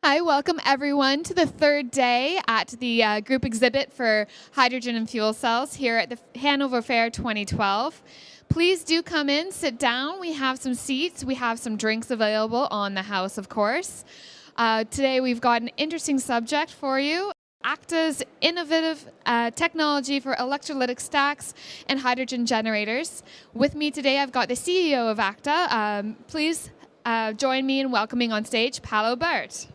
Hi, welcome everyone to the third day at the group exhibit for hydrogen and fuel cells here at the Hanover Fair 2012. Please do come in, sit down. We have some seats. We have some drinks available on the house, of course. Today we've got an interesting subject for you. Acta's innovative technology for electrolytic stacks and hydrogen generators. With me today, I've got the CEO of Acta. Please join me in welcoming on stage Paolo Bert.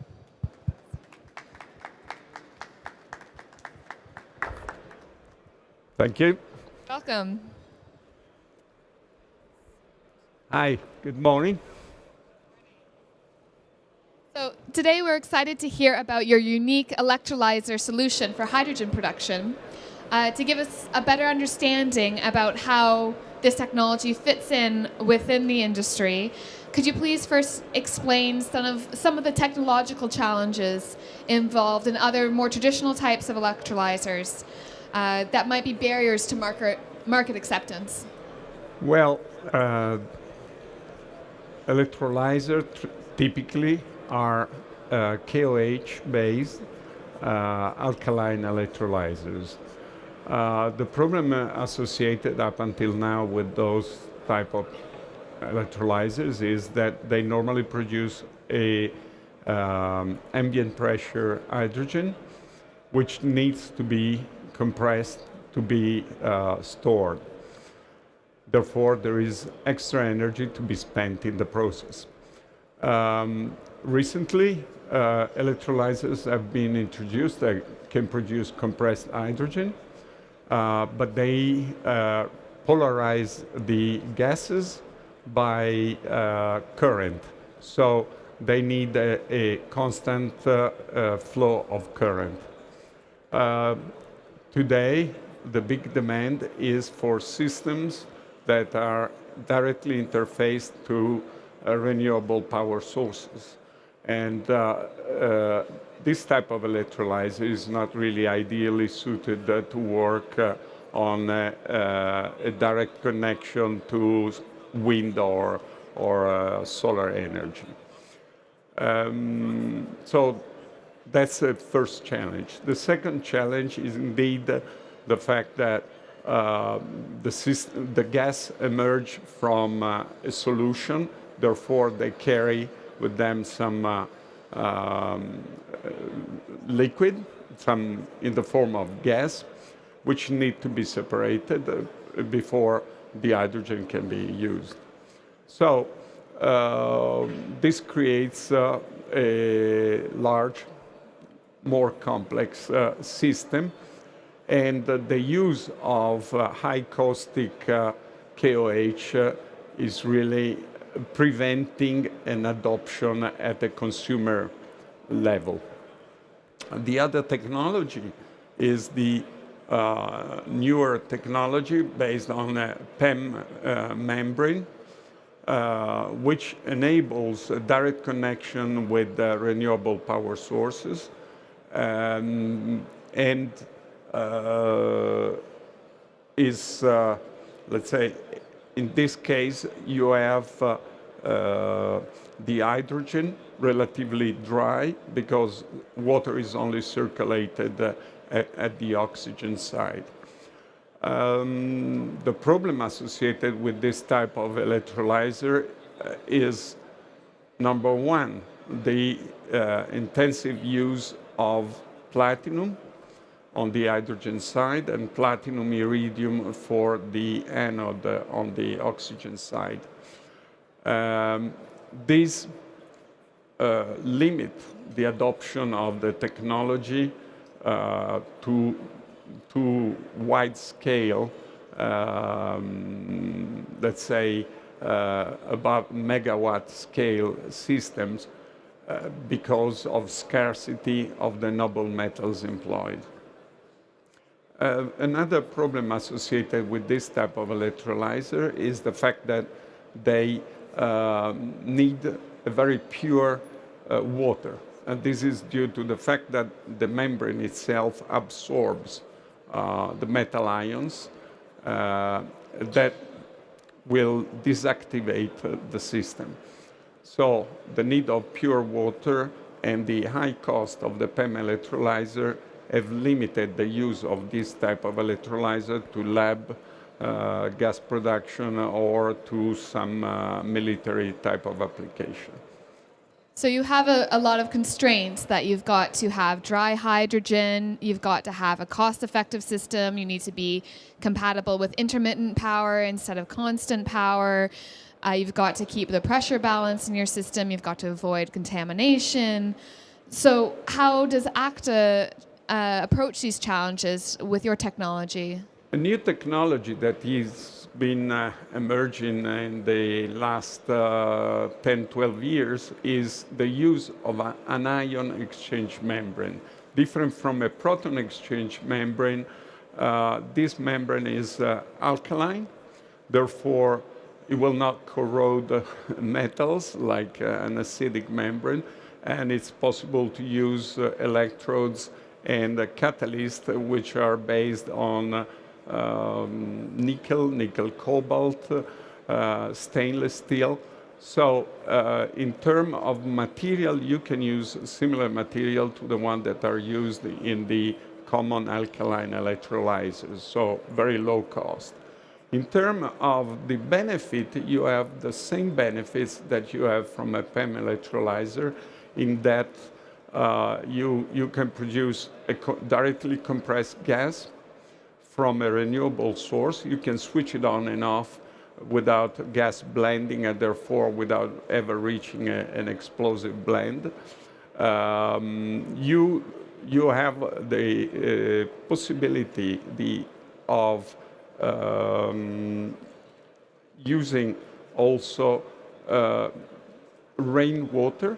Thank you. Welcome. Hi, good morning. So today we're excited to hear about your unique electrolyzer solution for hydrogen production. To give us a better understanding about how this technology fits in within the industry, could you please first explain some of the technological challenges involved in other more traditional types of electrolyzers that might be barriers to market acceptance? Well, electrolyzers typically are KOH-based alkaline electrolyzers. The problem associated up until now with those type of electrolyzers is that they normally produce a ambient pressure hydrogen, which needs to be compressed to be stored. Therefore, there is extra energy to be spent in the process. Recently, electrolyzers have been introduced that can produce compressed hydrogen, but they polarize the gases by current. So they need a constant flow of current. Today, the big demand is for systems that are directly interfaced to renewable power sources. And this type of electrolyzer is not really ideally suited to work on a direct connection to wind or solar energy. So that's the first challenge. The second challenge is indeed the fact that the gas emerge from a solution, therefore they carry with them some liquid, some in the form of gas, which need to be separated before the hydrogen can be used. So this creates a large, more complex system, and the use of high caustic KOH is really preventing an adoption at a consumer level. The other technology is the newer technology based on a PEM membrane, which enables a direct connection with renewable power sources. And is, let's say, in this case, you have the hydrogen relatively dry because water is only circulated at the oxygen side. The problem associated with this type of electrolyzer is, number one, the intensive use of platinum on the hydrogen side and platinum iridium for the anode on the oxygen side. These limit the adoption of the technology to wide scale, let's say about megawatt scale systems because of scarcity of the noble metals employed. Another problem associated with this type of electrolyzer is the fact that they need a very pure water. And this is due to the fact that the membrane itself absorbs the metal ions that will deactivate the system. So the need of pure water and the high cost of the PEM electrolyzer have limited the use of this type of electrolyzer to lab gas production or to some military type of application. So you have a lot of constraints that you've got to have dry hydrogen, you've got to have a cost-effective system, you need to be compatible with intermittent power instead of constant power, you've got to keep the pressure balance in your system, you've got to avoid contamination. So how does Acta approach these challenges with your technology? A new technology that is been emerging in the last 10, 12 years is the use of an ion exchange membrane. Different from a proton exchange membrane, this membrane is alkaline, therefore it will not corrode metals like an acidic membrane, and it's possible to use electrodes and catalysts which are based on nickel cobalt, stainless steel. So in terms of material, you can use similar material to the one that are used in the common alkaline electrolyzers, so very low cost. In terms of the benefit, you have the same benefits that you have from a PEM electrolyzer in that you can produce a directly compressed gas from a renewable source. You can switch it on and off without gas blending and therefore without ever reaching an explosive blend. You have the possibility of using also rainwater,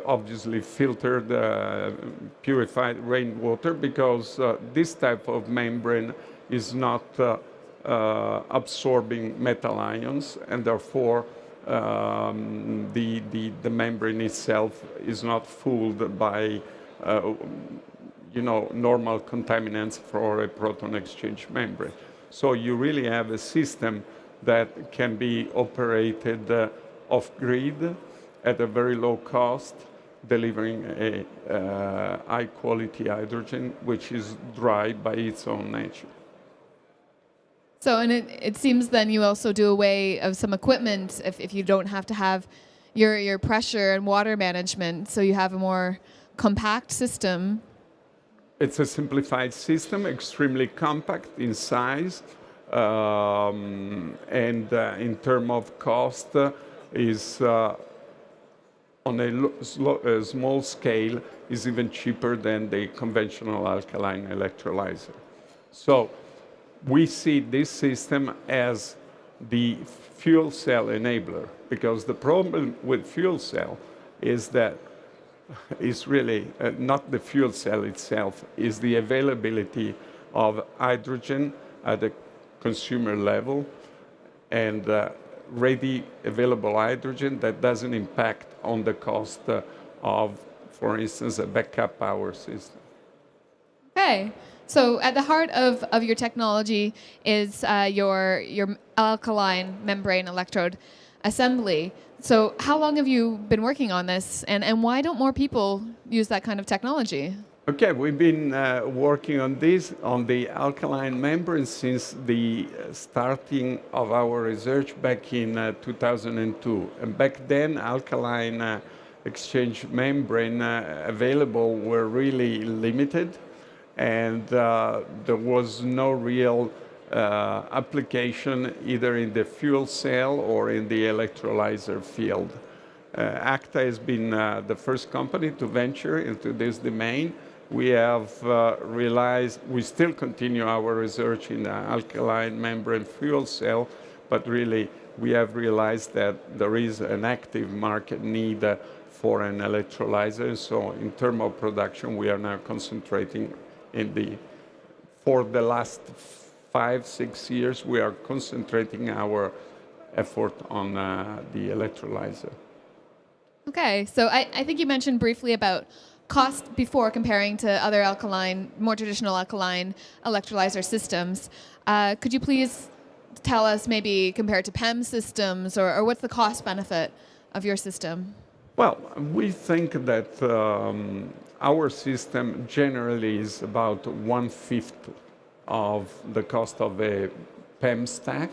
obviously filtered, purified rainwater, because this type of membrane is not absorbing metal ions, and therefore the membrane itself is not fooled by normal contaminants for a proton exchange membrane. So you really have a system that can be operated off-grid at a very low cost, delivering a high-quality hydrogen, which is dry by its own nature. So, and it seems then you also do away of some equipment if you don't have to have your pressure and water management, so you have a more compact system. It's a simplified system, extremely compact in size, and in terms of cost is on a small scale is even cheaper than the conventional alkaline electrolyzer. So we see this system as the fuel cell enabler, because the problem with fuel cell is that it's really not the fuel cell itself, is the availability of hydrogen at the consumer level and ready available hydrogen that doesn't impact on the cost of, for instance, a backup power system. Okay. So at the heart of your technology is your alkaline membrane electrode assembly. So how long have you been working on this, and why don't more people use that kind of technology? Okay, we've been working on this, on the alkaline membrane, since the starting of our research back in 2002. And back then, alkaline exchange membrane available were really limited, and there was no real application either in the fuel cell or in the electrolyzer field. Acta has been the first company to venture into this domain. We have realized we still continue our research in the alkaline membrane fuel cell, but really we have realized that there is an active market need for an electrolyzer. So in terms of production, we are now concentrating for the last 5-6 years, we are concentrating our effort on the electrolyzer. Okay, so I think you mentioned briefly about cost before comparing to other alkaline, more traditional alkaline electrolyzer systems. Could you please tell us maybe compared to PEM systems, or what's the cost benefit of your system? Well, we think that our system generally is about one-fifth of the cost of a PEM stack.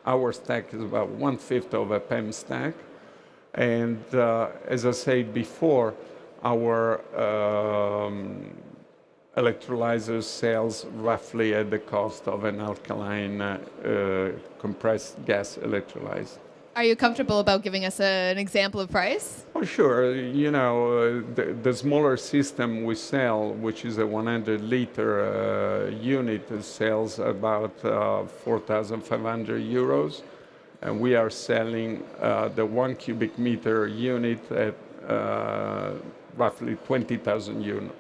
Our stack is about one-fifth of a PEM stack. And as I said before, our electrolyzer sells roughly at the cost of an alkaline compressed gas electrolyzer. Are you comfortable about giving us an example of price? Oh, sure. You know, the smaller system we sell, which is a 100-liter unit, sells about 4,500 euros. And we are selling the 1 cubic meter unit at roughly 20,000 euros.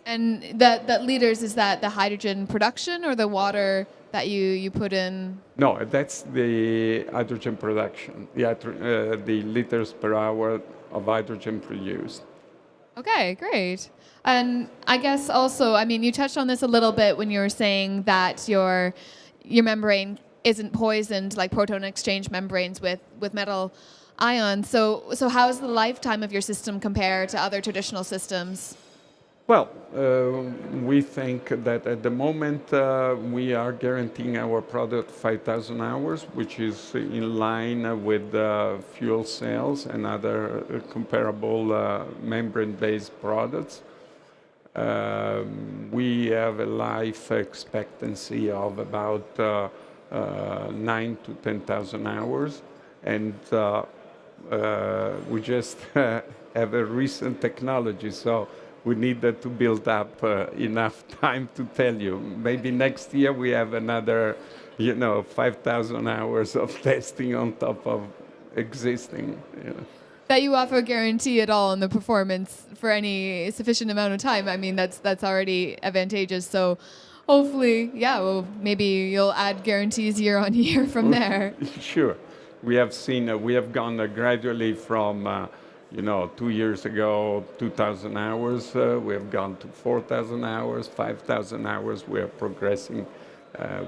And that liters, is that the hydrogen production or the water that you put in? No, that's the hydrogen production, the liters per hour of hydrogen produced. Okay, great. And I guess also, I mean, you touched on this a little bit when you were saying that your membrane isn't poisoned like proton exchange membranes with metal ions. So how does the lifetime of your system compare to other traditional systems? Well, we think that at the moment we are guaranteeing our product 5,000 hours, which is in line with fuel cells and other comparable membrane-based products. We have a life expectancy of about 9 to 10,000 hours, and we just have a recent technology, so we needed to build up enough time to tell you. Maybe next year we have another, 5,000 hours of testing on top of existing. That you offer a guarantee at all on the performance for any sufficient amount of time. I mean, that's already advantageous. So hopefully, yeah, well, maybe you'll add guarantees year on year from there. Sure. We have seen, we have gone gradually from 2 years ago, 2,000 hours. We have gone to 4,000 hours, 5,000 hours. We are progressing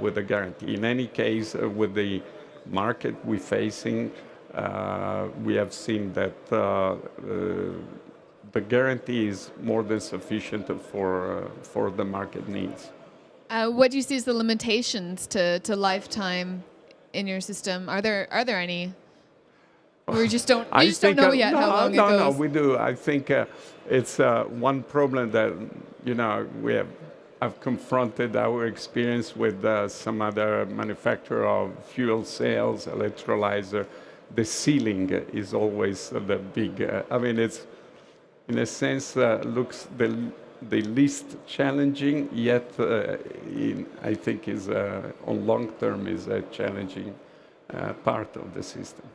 with a guarantee. In any case, with the market we're facing, we have seen that the guarantee is more than sufficient for the market needs. What do you see as the limitations to lifetime in your system? Are there any? We just don't know yet how long it goes. No, we do. I think it's one problem that I've confronted our experience with some other manufacturer of fuel cells, electrolyzer. The ceiling is always the big. It's in a sense looks the least challenging, yet I think is on long term is a challenging part of the system.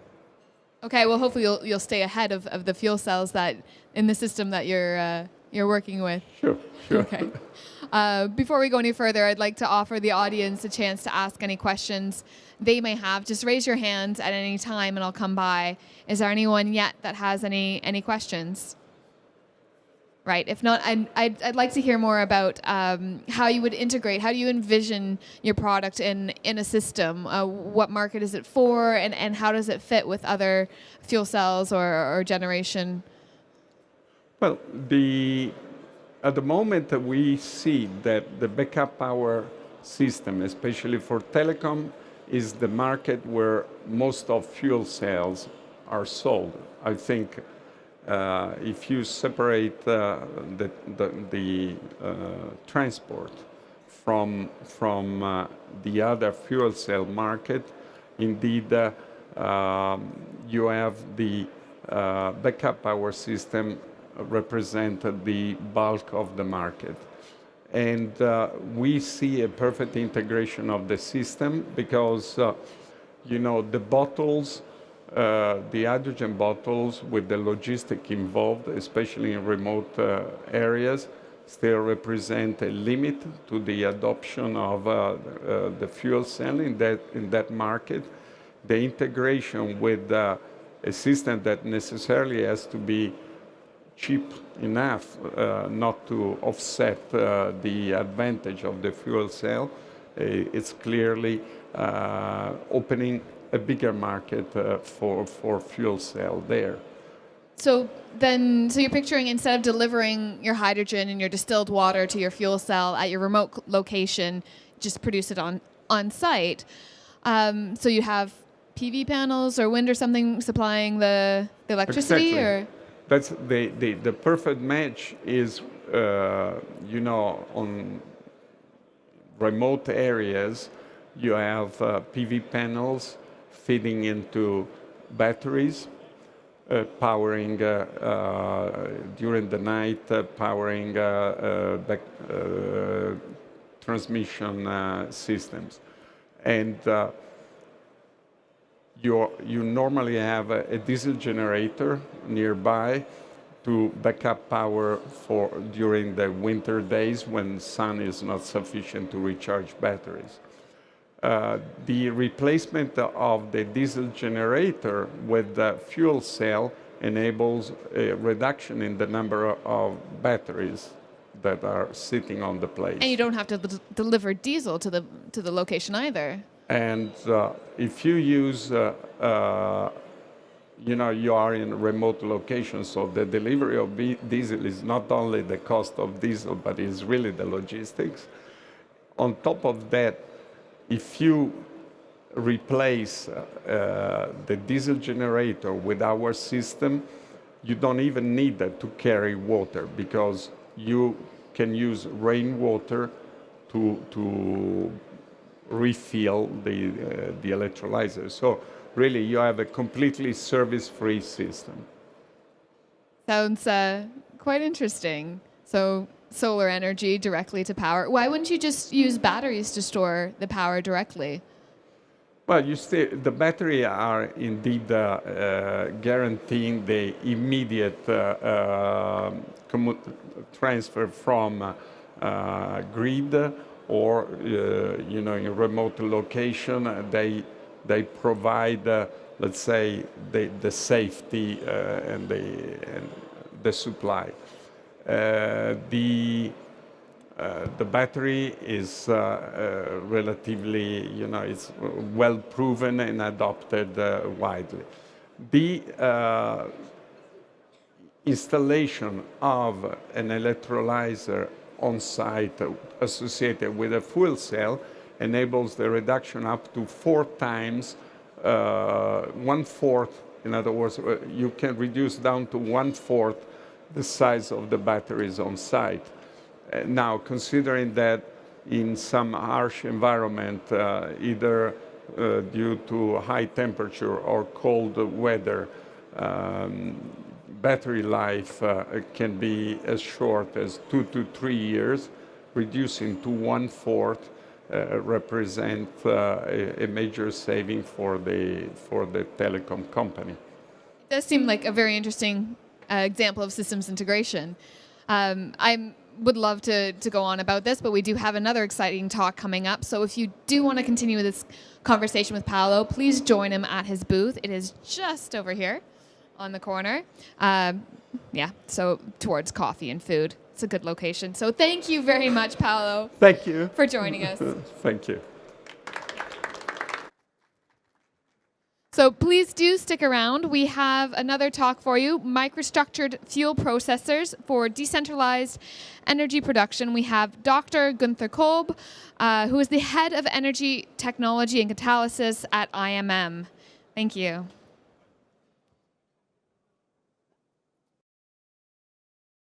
Okay, well, hopefully you'll stay ahead of the fuel cells that in the system that you're working with. Sure. Okay. Before we go any further, I'd like to offer the audience a chance to ask any questions they may have. Just raise your hand at any time, and I'll come by. Is there anyone yet that has any questions? Right. If not, I'd like to hear more about how you would integrate. How do you envision your product in a system? What market is it for, and how does it fit with other fuel cells or generation? Well, at the moment we see that the backup power system, especially for telecom, is the market where most of fuel cells are sold. I think if you separate the transport from the other fuel cell market, indeed you have the backup power system represent the bulk of the market. And we see a perfect integration of the system because, the bottles, the hydrogen bottles with the logistic involved, especially in remote areas, still represent a limit to the adoption of the fuel cell in that market. The integration with a system that necessarily has to be cheap enough not to offset the advantage of the fuel cell, it's clearly opening a bigger market for fuel cell there. So you're picturing instead of delivering your hydrogen and your distilled water to your fuel cell at your remote location, just produce it on site. So you have PV panels or wind or something supplying the electricity, Exactly. or That's the perfect match is, on remote areas, you have PV panels feeding into batteries, powering during the night, powering transmission systems. And you normally have a diesel generator nearby to backup power for during the winter days when sun is not sufficient to recharge batteries. The replacement of the diesel generator with the fuel cell enables a reduction in the number of batteries that are sitting on the place. and you don't have to deliver diesel to the location either. And if you use, you are in a remote location, so the delivery of diesel is not only the cost of diesel, but is really the logistics. On top of that, if you replace the diesel generator with our system, you don't even need to carry water because you can use rainwater to refill the electrolyzer. So really, you have a completely service-free system. Sounds quite interesting. So solar energy directly to power. Why wouldn't you just use batteries to store the power directly? Well, the battery are indeed guaranteeing the immediate transfer from grid or in a remote location. They provide, let's say, the safety and the supply. The battery is relatively, it's well proven and adopted widely. The installation of an electrolyzer on site associated with a fuel cell enables the reduction up to 4 times, 1/4. In other words, you can reduce down to 1/4 the size of the batteries on site. Now, considering that in some harsh environment, either due to high temperature or cold weather, battery life can be as short as 2 to 3 years, reducing to 1/4 represent a major saving for the telecom company. It does seem like a very interesting example of systems integration. I would love to go on about this, but we do have another exciting talk coming up. So if you do want to continue this conversation with Paolo, please join him at his booth. It is just over here on the corner. So towards coffee and food. It's a good location. So thank you very much, Paolo. Thank you for joining us. Thank you. So please do stick around. We have another talk for you, microstructured fuel processors for decentralized energy production. We have Dr. Gunther Kolb, who is the head of energy technology and catalysis at IMM. Thank you.